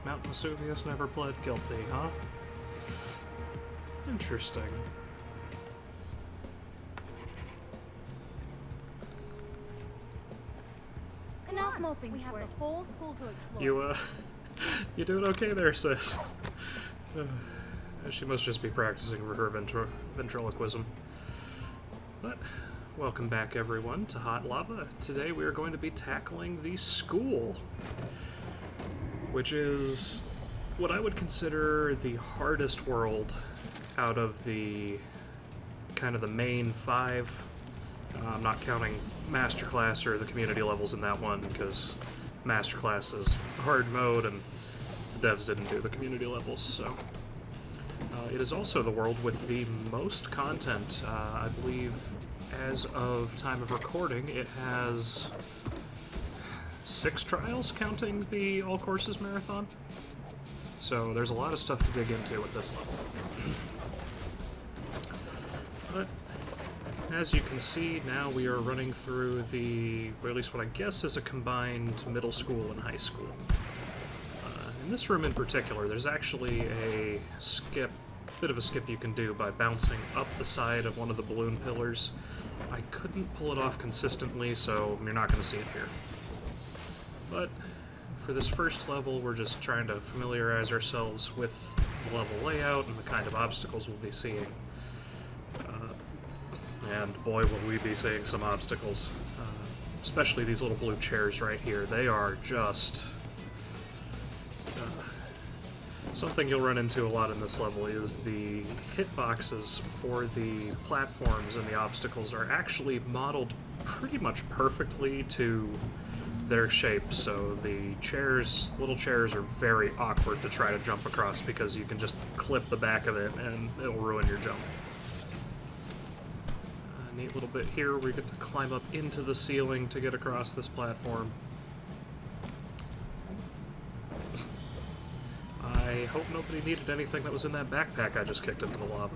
Mount Vesuvius never pled guilty, huh? Interesting. Enough moping, we have the whole school to explore. You doing okay there, sis? She must just be practicing for her ventriloquism. But, welcome back everyone to Hot Lava. Today we are going to be tackling the school, which is what I would consider the hardest world out of the kind of the main 5. I'm not counting Masterclass or the community levels in that one, because Masterclass is hard mode and the devs didn't do the community levels, so. It is also the world with the most content. I believe as of time of recording, it has 6 trials, counting the All Courses Marathon. So there's a lot of stuff to dig into at this level. But as you can see, now we are running through or at least what I guess is a combined middle school and high school. In this room in particular, there's actually a bit of a skip you can do by bouncing up the side of one of the balloon pillars. I couldn't pull it off consistently, so you're not going to see it here. But for this first level, we're just trying to familiarize ourselves with the level layout and the kind of obstacles we'll be seeing. And boy, will we be seeing some obstacles. Especially these little blue chairs right here. They are just... something you'll run into a lot in this level is the hitboxes for the platforms and the obstacles are actually modeled pretty much perfectly to their shape, so the little chairs are very awkward to try to jump across because you can just clip the back of it and it'll ruin your jump. Neat little bit here where you get to climb up into the ceiling to get across this platform. I hope nobody needed anything that was in that backpack I just kicked into the lava.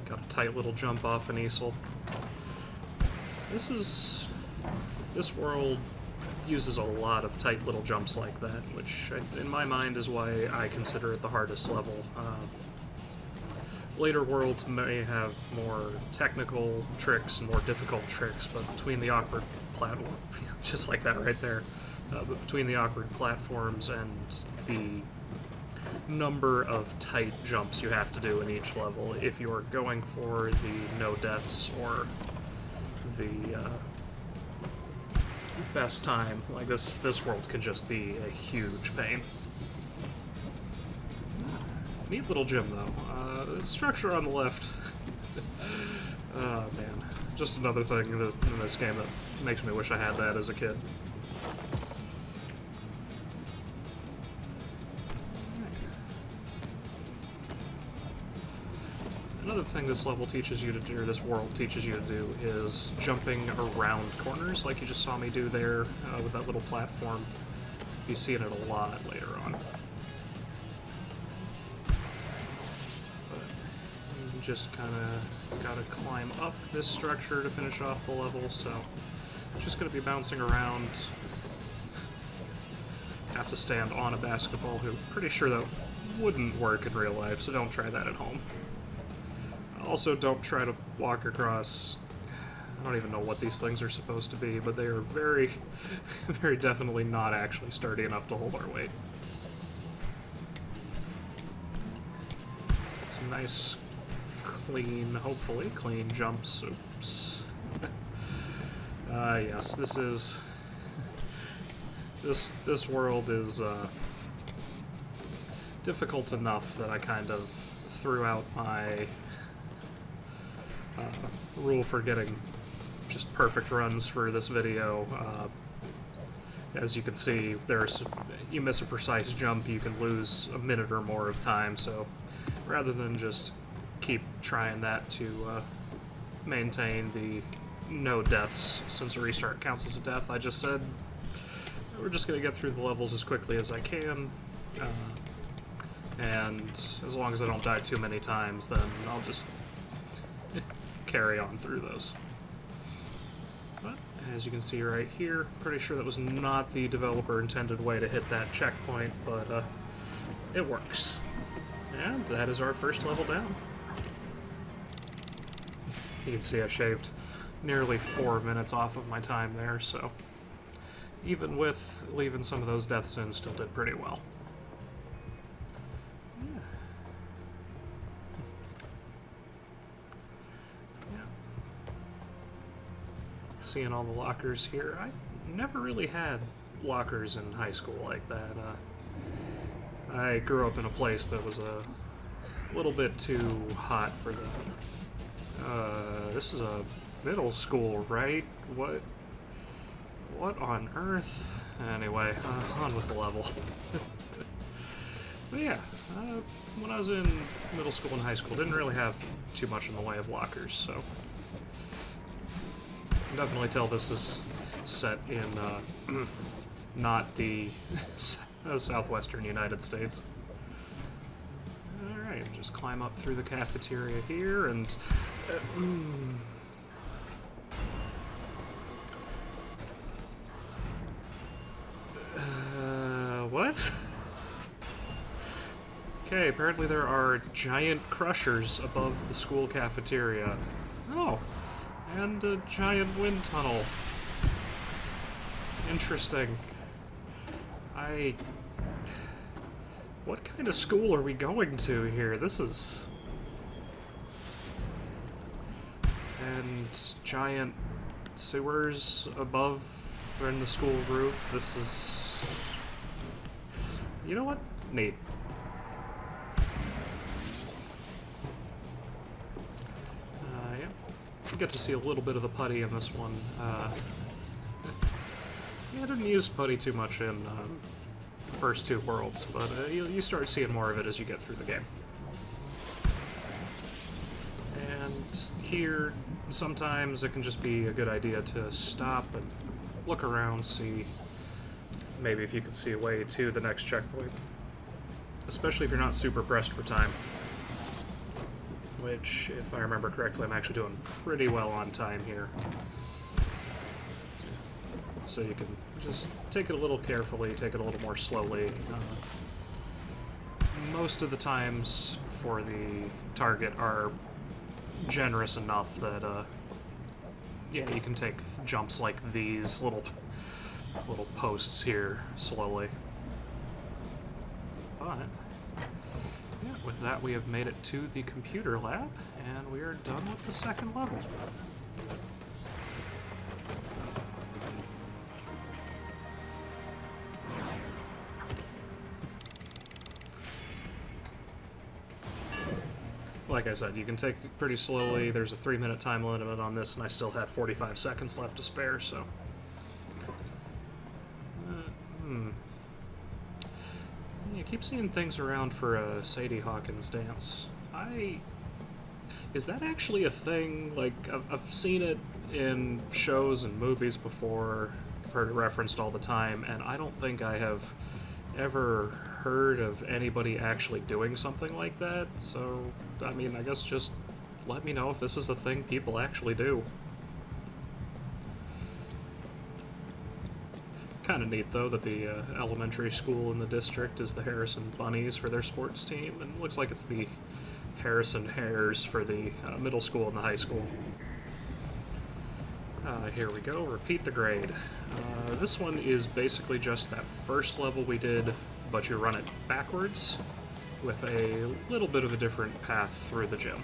Got a tight little jump off an easel. This world uses a lot of tight little jumps like that, which in my mind is why I consider it the hardest level. Later worlds may have more technical tricks and more difficult tricks, but between the awkward platform, just like that right there, but between the awkward platforms and the number of tight jumps you have to do in each level, if you're going for the no deaths or the best time, like this world can just be a huge pain. Neat little gym, though. Structure on the left. Oh, man. Just another thing in this game that makes me wish I had that as a kid. Another thing this level teaches you to do, or this world teaches you to do, is jumping around corners, like you just saw me do there with that little platform. You see it a lot later on. Just kind of gotta climb up this structure to finish off the level, so I'm just gonna be bouncing around. Have to stand on a basketball hoop. Pretty sure that wouldn't work in real life, so don't try that at home. Also, don't try to walk across... I don't even know what these things are supposed to be, but they are very, very definitely not actually sturdy enough to hold our weight. Some nice... hopefully clean jumps. Oops. Yes, this world is difficult enough that I kind of threw out my rule for getting just perfect runs for this video. As you can see, you miss a precise jump, you can lose a minute or more of time, so rather than just keep trying that to maintain the no deaths, since a restart counts as a death, I just said we're just going to get through the levels as quickly as I can, and as long as I don't die too many times, then I'll just carry on through those. But as you can see right here. Pretty sure that was not the developer intended way to hit that checkpoint, but it works. And that is our first level down. You can see I shaved nearly 4 minutes off of my time there, so even with leaving some of those deaths in, still did pretty well. Yeah. Yeah. Seeing all the lockers here. I never really had lockers in high school like that. I grew up in a place that was a little bit too hot for that. This is a middle school, right? What on earth? Anyway, on with the level. But yeah, when I was in middle school and high school, didn't really have too much in the way of lockers, so you can definitely tell this is set in not the southwestern United States. Alright, just climb up through the cafeteria here and what? Okay, apparently there are giant crushers above the school cafeteria. Oh, and a giant wind tunnel. Interesting. What kind of school are we going to here? This is... And giant sewers above or in the school roof. This is... You know what? Neat. Yeah. You get to see a little bit of the putty in this one. Yeah, I didn't use putty too much in the first two worlds, but you start seeing more of it as you get through the game. And here, sometimes it can just be a good idea to stop and look around, see maybe if you can see a way to the next checkpoint. Especially if you're not super pressed for time. Which, if I remember correctly, I'm actually doing pretty well on time here. So you can just take it a little carefully, take it a little more slowly. Most of the times for the target are generous enough that, yeah, you can take jumps like these little posts here slowly. But, yeah, with that we have made it to the computer lab, and we are done with the second level. Like I said, you can take it pretty slowly. There's a 3-minute time limit on this, and I still had 45 seconds left to spare, so... You keep seeing things around for a Sadie Hawkins dance. Is that actually a thing? Like, I've seen it in shows and movies before, I've heard it referenced all the time, and I don't think I have ever heard of anybody actually doing something like that, so, I mean, I guess just let me know if this is a thing people actually do. Kind of neat, though, that the elementary school in the district is the Harrison Bunnies for their sports team, and it looks like it's the Harrison Hares for the middle school and the high school. Here we go, repeat the grade. This one is basically just that first level we did, but you run it backwards with a little bit of a different path through the gym.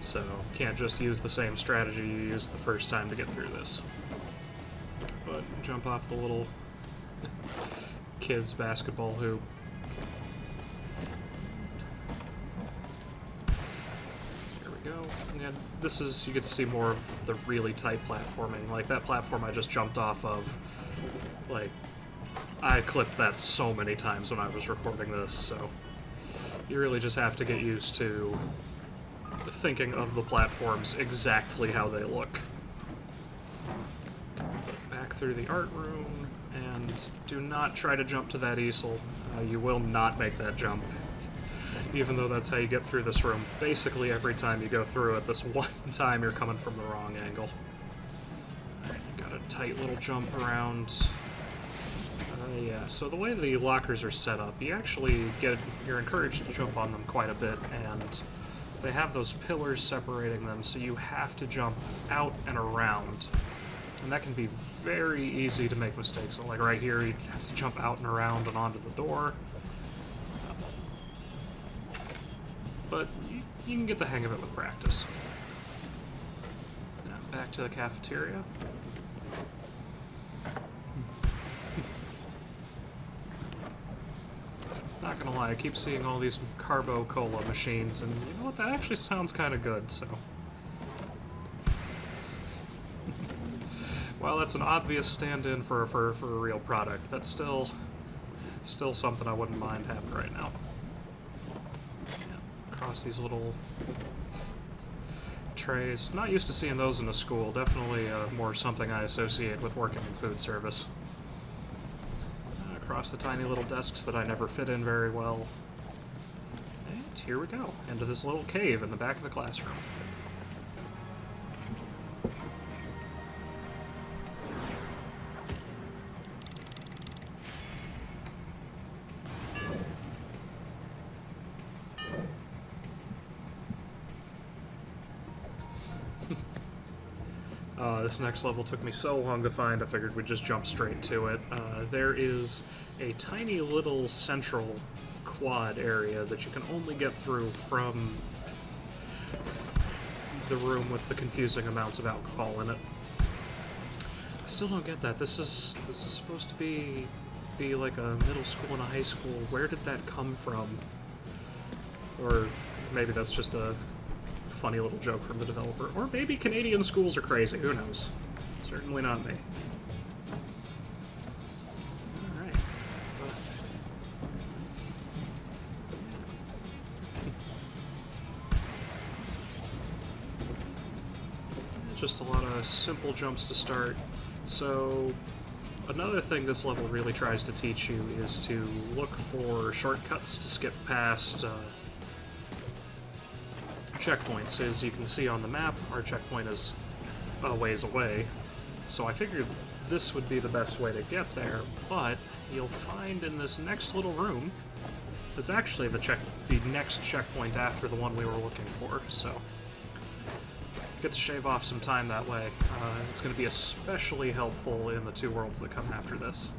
So, can't just use the same strategy you used the first time to get through this. But jump off the little kids' basketball hoop. There we go. And this is, you get to see more of the really tight platforming. Like, that platform I just jumped off of, like, I clipped that so many times when I was recording this, so you really just have to get used to thinking of the platforms exactly how they look. Back through the art room, and do not try to jump to that easel. You will not make that jump. even though that's how you get through this room. Basically, every time you go through it, this one time you're coming from the wrong angle. Alright, got a tight little jump around. Yeah, so the way the lockers are set up, you're encouraged to jump on them quite a bit, and they have those pillars separating them, so you have to jump out and around. And that can be very easy to make mistakes. So like right here, you have to jump out and around and onto the door. But you can get the hang of it with practice. Now, back to the cafeteria. Not gonna lie, I keep seeing all these Carbo Cola machines, and you know what, that actually sounds kind of good, so... While that's an obvious stand-in for a real product, that's still something I wouldn't mind having right now. Yeah, across these little trays. Not used to seeing those in a school, definitely more something I associate with working in food service. Across the tiny little desks that I never fit in very well. And here we go, into this little cave in the back of the classroom. This next level took me so long to find, I figured we'd just jump straight to it. There is a tiny little central quad area that you can only get through from the room with the confusing amounts of alcohol in it. I still don't get that. This is supposed to be like a middle school and a high school. Where did that come from? Or maybe that's just a funny little joke from the developer. Or maybe Canadian schools are crazy, who knows? Certainly not me. Alright. Just a lot of simple jumps to start. So, another thing this level really tries to teach you is to look for shortcuts to skip past checkpoints. As you can see on the map, our checkpoint is a ways away, so I figured this would be the best way to get there, but you'll find in this next little room, it's actually the next checkpoint after the one we were looking for, so get to shave off some time that way. It's going to be especially helpful in the two worlds that come after this.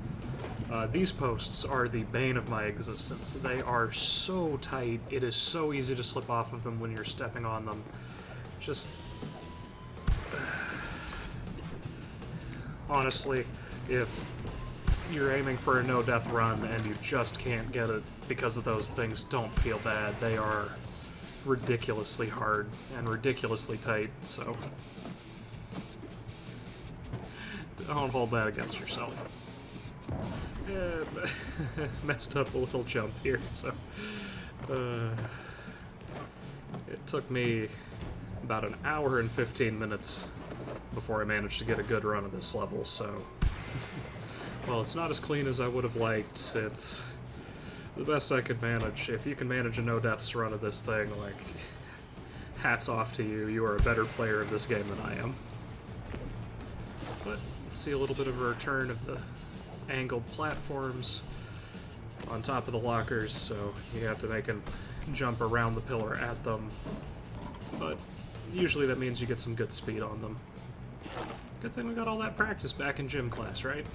These posts are the bane of my existence. They are so tight, it is so easy to slip off of them when you're stepping on them. Just... honestly, if you're aiming for a no-death run and you just can't get it because of those things, don't feel bad. They are ridiculously hard and ridiculously tight, so... don't hold that against yourself. Messed up a little jump here, so it took me about an hour and 15 minutes before I managed to get a good run of this level, so well, it's not as clean as I would have liked. It's the best I could manage. If you can manage a no-deaths run of this thing, like, hats off to you. You are a better player of this game than I am. But see a little bit of a return of the angled platforms on top of the lockers, so you have to make a jump around the pillar at them, but usually that means you get some good speed on them. Good thing we got all that practice back in gym class, right?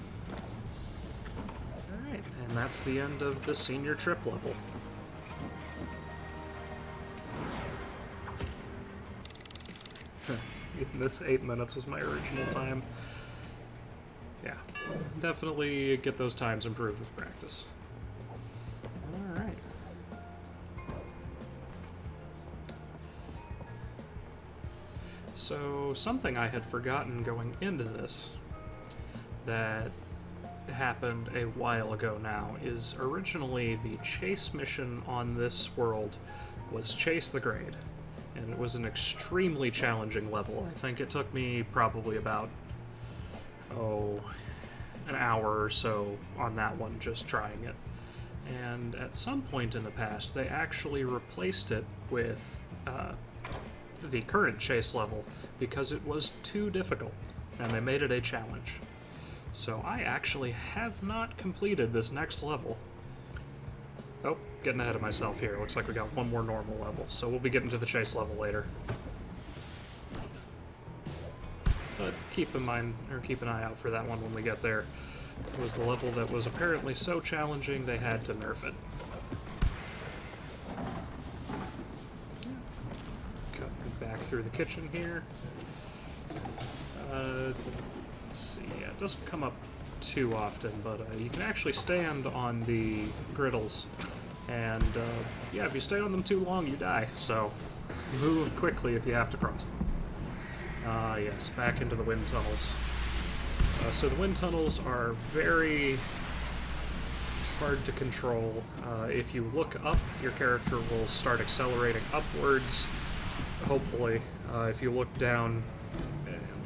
Alright, and that's the end of the senior trip level. This 8 minutes was my original time. Yeah, definitely get those times improved with practice. Alright. So, something I had forgotten going into this that happened a while ago now is originally the chase mission on this world was Chase the Grade, and it was an extremely challenging level. I think it took me probably about an hour or so on that one just trying it. And at some point in the past, they actually replaced it with the current chase level because it was too difficult, and they made it a challenge. So I actually have not completed this next level. Oh, getting ahead of myself here. Looks like we got one more normal level, so we'll be getting to the chase level later. But keep in mind, or keep an eye out for that one when we get there. It was the level that was apparently so challenging they had to nerf it. Cutting back through the kitchen here. Let's see, yeah, it doesn't come up too often, but you can actually stand on the griddles, and yeah, if you stay on them too long, you die, so move quickly if you have to cross them. Yes, back into the wind tunnels. So the wind tunnels are very hard to control. If you look up, your character will start accelerating upwards, hopefully. If you look down,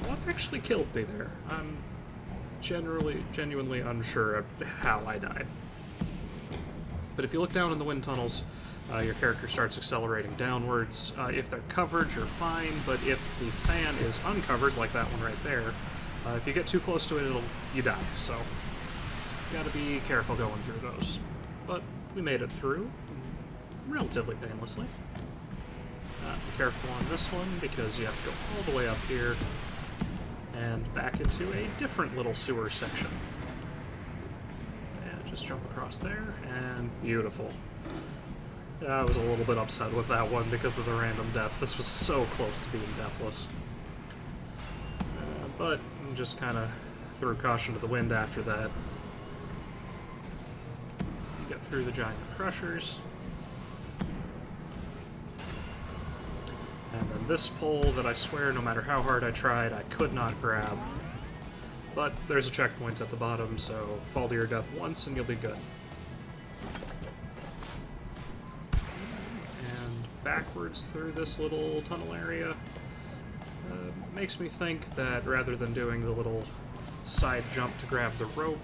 what actually killed me there? I'm genuinely unsure of how I died. But if you look down in the wind tunnels, your character starts accelerating downwards. If they're covered, you're fine, but if the fan is uncovered, like that one right there, if you get too close to it, you die. So you gotta be careful going through those. But we made it through relatively painlessly. Be careful on this one, because you have to go all the way up here and back into a different little sewer section. And just jump across there, and beautiful. I was a little bit upset with that one because of the random death. This was so close to being deathless. But just kind of threw caution to the wind after that. Get through the giant crushers. And then this pole that I swear no matter how hard I tried, I could not grab. But there's a checkpoint at the bottom, so fall to your death once and you'll be good. And backwards through this little tunnel area. Makes me think that rather than doing the little side jump to grab the rope,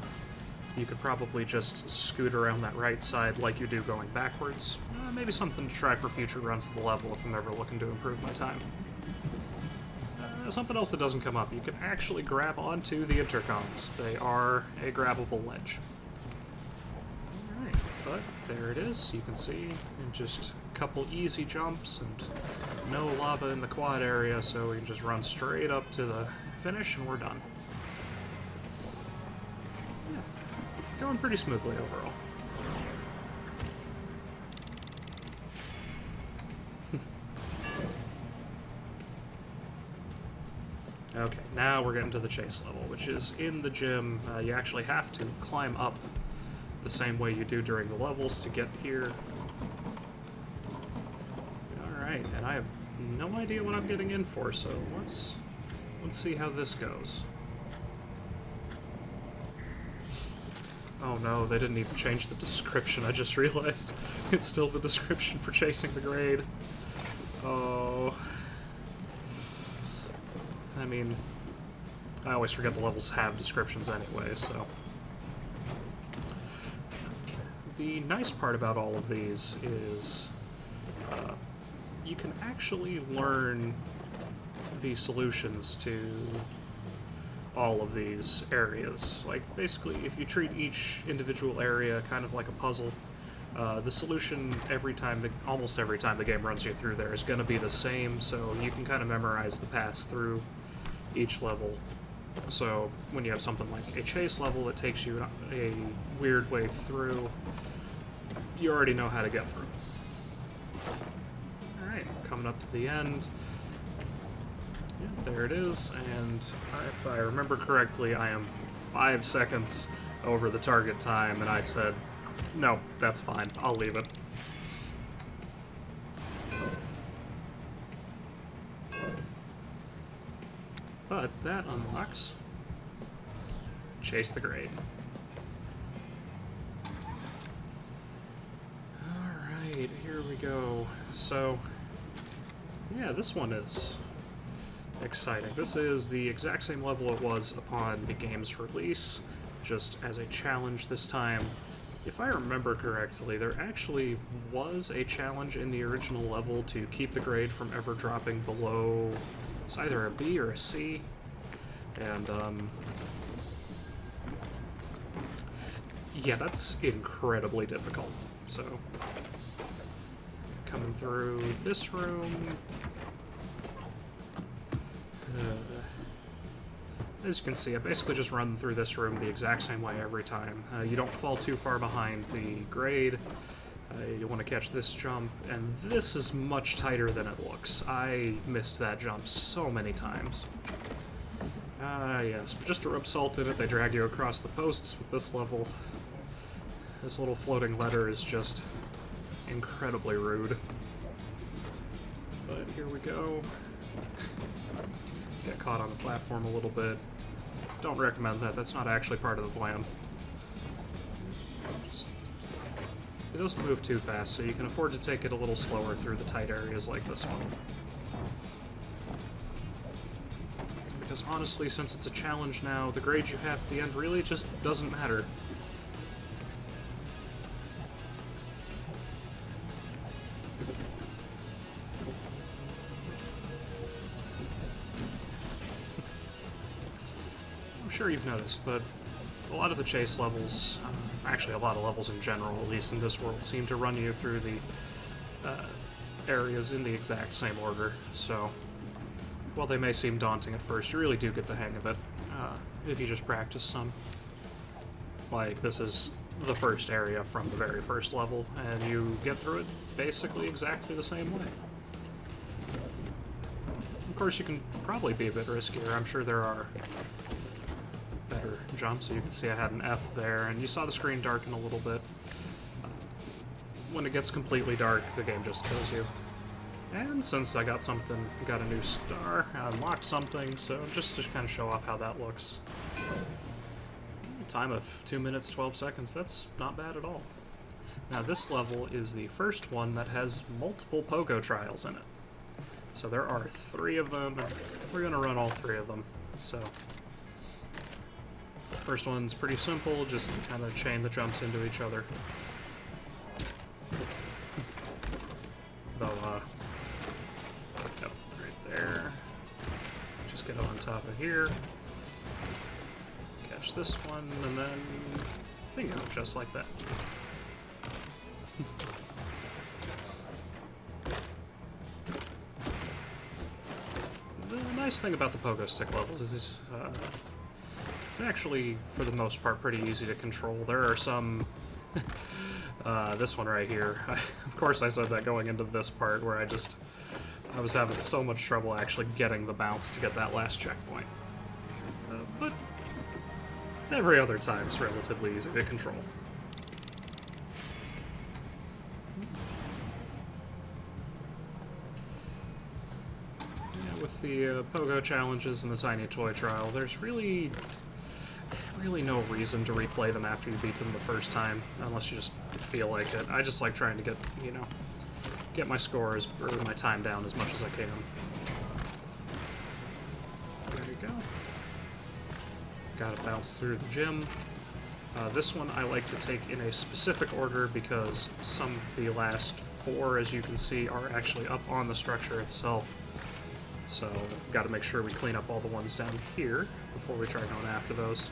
you could probably just scoot around that right side like you do going backwards. Maybe something to try for future runs of the level if I'm ever looking to improve my time. Something else that doesn't come up, you can actually grab onto the intercoms. They are a grabbable ledge. Alright, but there it is. You can see in just a couple easy jumps and no lava in the quad area, so we can just run straight up to the finish and we're done. Yeah, going pretty smoothly overall. Okay, now we're getting to the chase level, which is in the gym. You actually have to climb up the same way you do during the levels to get here. Alright, and I have no idea what I'm getting in for, so let's see how this goes. Oh no, they didn't even change the description, I just realized. It's still the description for chasing the grade. Oh... I mean, I always forget the levels have descriptions anyway, so... The nice part about all of these is you can actually learn the solutions to all of these areas. Like, basically, if you treat each individual area kind of like a puzzle, the solution almost every time the game runs you through there is going to be the same, so you can kind of memorize the paths through each level. So when you have something like a chase level that takes you a weird way through, you already know how to get through. Alright, coming up to the end. Yeah, there it is, and if I remember correctly, I am 5 seconds over the target time, and I said, no, that's fine, I'll leave it. But that unlocks Chase the Grade. Alright, here we go. So, yeah, this one is exciting. This is the exact same level it was upon the game's release, just as a challenge this time. If I remember correctly, there actually was a challenge in the original level to keep the grade from ever dropping below, it's either a B or a C, and yeah, that's incredibly difficult. So, coming through this room, as you can see, I basically just run through this room the exact same way every time. You don't fall too far behind the grade. You want to catch this jump, and this is much tighter than it looks. I missed that jump so many times. Yes, but just to rub salt in it, they drag you across the posts with this level. This little floating letter is just incredibly rude. But here we go. Get caught on the platform a little bit. Don't recommend that. That's not actually part of the plan. It doesn't move too fast, so you can afford to take it a little slower through the tight areas like this one. Because honestly, since it's a challenge now, the grade you have at the end really just doesn't matter. I'm sure you've noticed, but a lot of the chase levels, actually a lot of levels in general, at least in this world, seem to run you through the areas in the exact same order, so while they may seem daunting at first, you really do get the hang of it if you just practice some. Like, this is the first area from the very first level, and you get through it basically exactly the same way. Of course, you can probably be a bit riskier. I'm sure there are better jumps. So you can see I had an F there, and you saw the screen darken a little bit. When it gets completely dark, the game just kills you. And since I got a new star, I unlocked something, so just to kind of show off how that looks. Time of 2 minutes, 12 seconds, that's not bad at all. Now this level is the first one that has multiple pogo trials in it. So there are 3 of them, and we're going to run all 3 of them. So, first one's pretty simple, just kind of chain the jumps into each other. Though, yep, right there. Just get on top of here. Catch this one, and then bingo, just like that. The nice thing about the pogo stick levels is it's actually, for the most part, pretty easy to control. There are some... this one right here. Of course I said that going into this part where I was having so much trouble actually getting the bounce to get that last checkpoint. But every other time it's relatively easy to control. Yeah, with the pogo challenges and the tiny toy trial, there's really no reason to replay them after you beat them the first time, unless you just feel like it. I just like trying to get my scores or my time down as much as I can. There you go. Gotta bounce through the gym. This one I like to take in a specific order because some of the last 4, as you can see, are actually up on the structure itself. So, gotta make sure we clean up all the ones down here before we try going after those.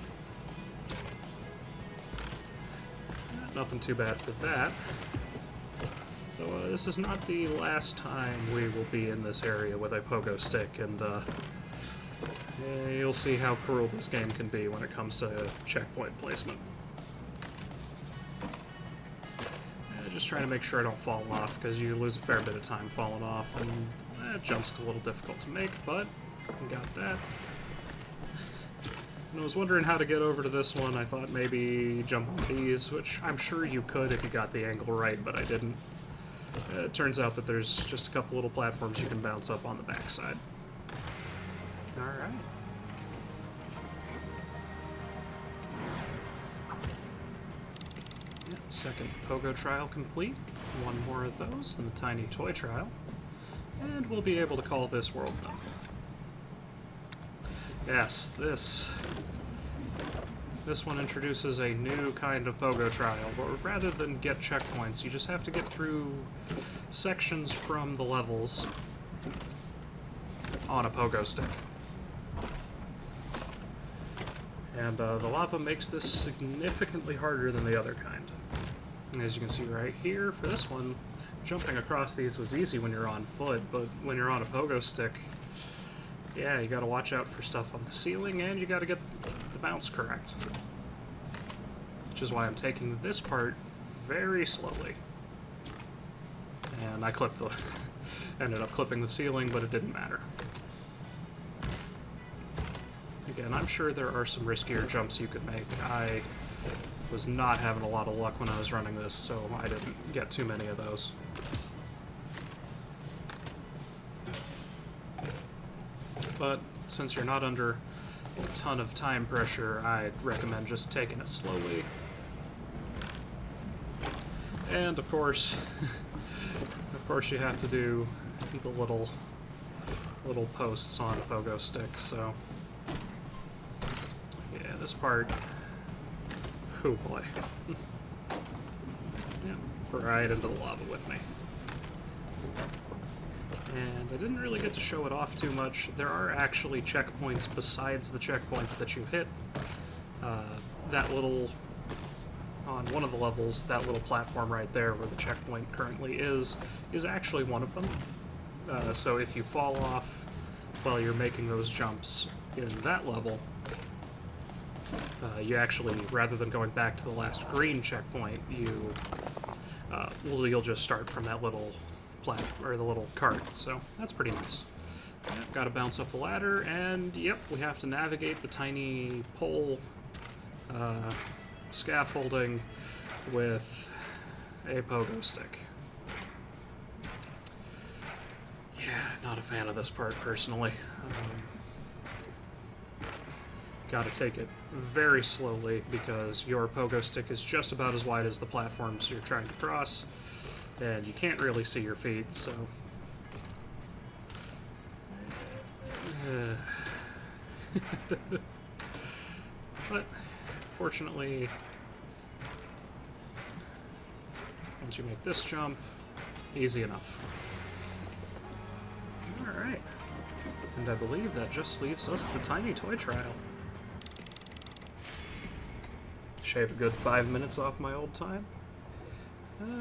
Nothing too bad for that. So this is not the last time we will be in this area with a pogo stick, and you'll see how cruel this game can be when it comes to checkpoint placement. Just trying to make sure I don't fall off, because you lose a fair bit of time falling off, and that jump's a little difficult to make, but we got that. And I was wondering how to get over to this one. I thought maybe jump on these, which I'm sure you could if you got the angle right, but I didn't. It turns out that there's just a couple little platforms you can bounce up on the backside. Alright. Yeah, second pogo trial complete. 1 more of those, and the tiny toy trial. And we'll be able to call this world done. Yes, this this one introduces a new kind of pogo trial, where rather than get checkpoints, you just have to get through sections from the levels on a pogo stick. And the lava makes this significantly harder than the other kind. And as you can see right here, for this one, jumping across these was easy when you're on foot, but when you're on a pogo stick, yeah, you gotta watch out for stuff on the ceiling, and you gotta get the bounce correct. Which is why I'm taking this part very slowly. And I clipped the... ended up clipping the ceiling, but it didn't matter. Again, I'm sure there are some riskier jumps you could make. I was not having a lot of luck when I was running this, so I didn't get too many of those. But since you're not under a ton of time pressure, I'd recommend just taking it slowly. And of course, you have to do the little posts on a pogo stick, so yeah, this part, oh boy. Yeah, right into the lava with me. And I didn't really get to show it off too much. There are actually checkpoints besides the checkpoints that you hit. That little, on one of the levels, that little platform right there where the checkpoint currently is actually one of them. So if you fall off while you're making those jumps in that level, you actually, rather than going back to the last green checkpoint, you'll just start from that little or the little cart, so that's pretty nice. Yep, gotta bounce up the ladder, and yep, we have to navigate the tiny pole scaffolding with a pogo stick. Yeah, not a fan of this part personally. Gotta take it very slowly because your pogo stick is just about as wide as the platforms you're trying to cross, and you can't really see your feet, so... But, fortunately, once you make this jump, easy enough. Alright. And I believe that just leaves us the tiny toy trial. Shave a good 5 minutes off my old time.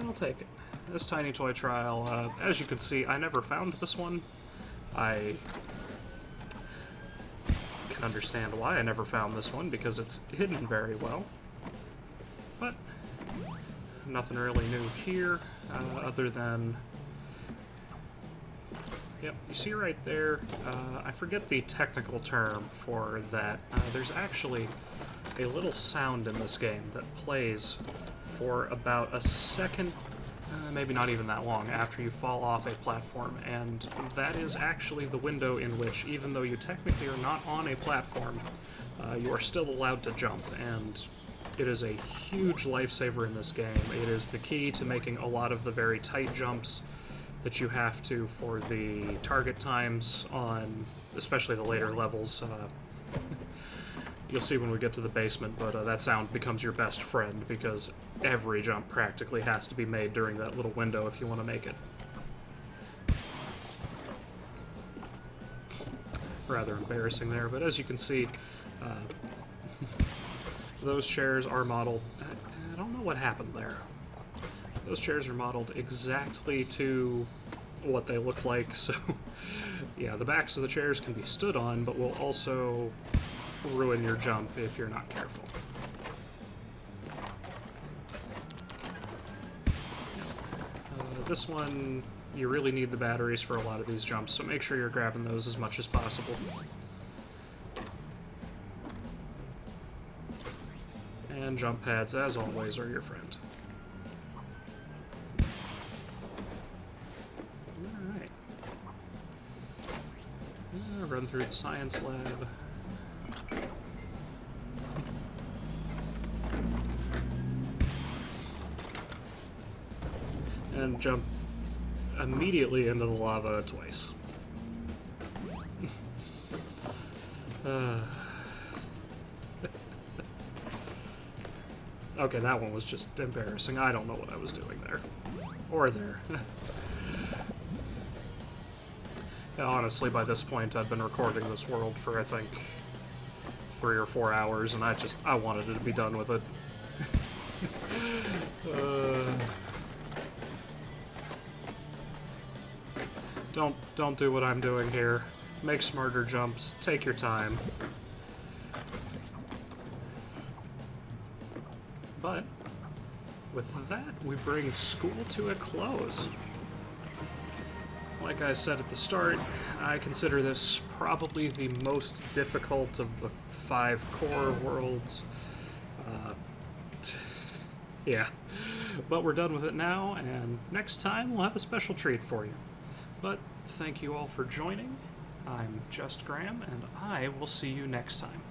I'll take it. This tiny toy trial, as you can see, I never found this one. I can understand why I never found this one, because it's hidden very well. But nothing really new here, other than... Yep, you see right there, I forget the technical term for that. There's actually a little sound in this game that plays for about a second, maybe not even that long, after you fall off a platform, and that is actually the window in which, even though you technically are not on a platform, you are still allowed to jump, and it is a huge lifesaver in this game. It is the key to making a lot of the very tight jumps that you have to for the target times on, especially the later levels. You'll see when we get to the basement, but that sound becomes your best friend, because every jump practically has to be made during that little window if you want to make it. Rather embarrassing there, but as you can see, those chairs are modeled... I don't know what happened there. Those chairs are modeled exactly to what they look like, so yeah, the backs of the chairs can be stood on, but will also ruin your jump if you're not careful. This one, you really need the batteries for a lot of these jumps, so make sure you're grabbing those as much as possible. And jump pads, as always, are your friend. Alright. Run through the science lab. And jump immediately into the lava twice. Okay, that one was just embarrassing. I don't know what I was doing there. Or there. Yeah, honestly, by this point, I'd been recording this world for, I think, 3 or 4 hours, and I wanted it to be done with it. Don't do what I'm doing here. Make smarter jumps. Take your time. But with that, we bring school to a close. Like I said at the start, I consider this probably the most difficult of the 5 core worlds. Yeah. But we're done with it now, and next time we'll have a special treat for you. But thank you all for joining. I'm Just Graham, and I will see you next time.